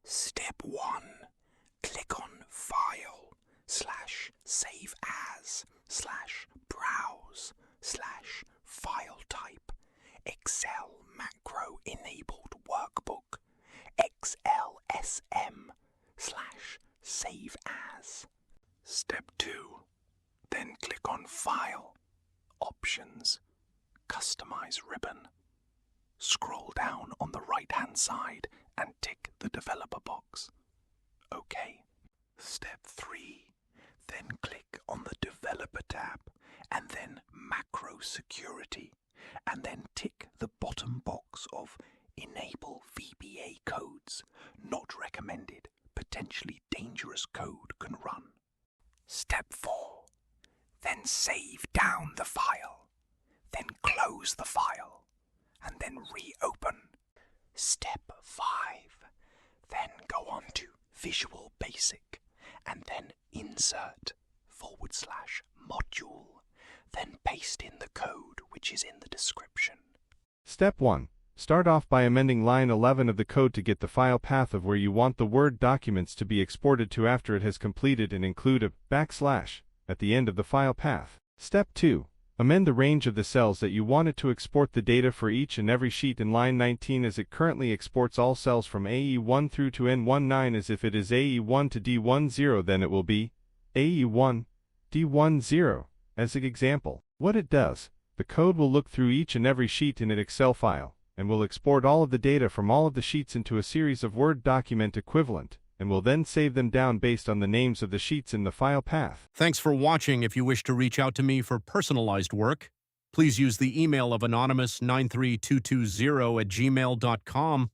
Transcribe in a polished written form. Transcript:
Step 1. Click on File /Save As /Browse /File Type Excel Macro Enabled Workbook XLSM /Save As. Step 2. Then click on File, Options, Customize ribbon. Scroll down on the right-hand side and tick the developer box. OK. Step 3. Then click on the Developer tab and then Macro Security, and then tick the bottom box of Enable VBA codes. Not recommended. Potentially dangerous code can run. Step 4. Then save down the file. Then close the file. And then reopen. Step 5. Then go on to Visual Basic. And then Insert /Module. Then paste in the code which is in the description. Step 1. Start off by amending line 11 of the code to get the file path of where you want the Word documents to be exported to after it has completed, and include a / at the end of the file path. Step 2. Amend the range of the cells that you want it to export the data for each and every sheet in line 19, as it currently exports all cells from AE1 through to N19. As if it is AE1 to D10, then it will be AE1, D10, as an example. What it does, the code will look through each and every sheet in an Excel file, and will export all of the data from all of the sheets into a series of Word document equivalent, and will then save them down based on the names of the sheets in the file path. Thanks for watching. If you wish to reach out to me for personalized work, please use the email of anonymous93220@gmail.com.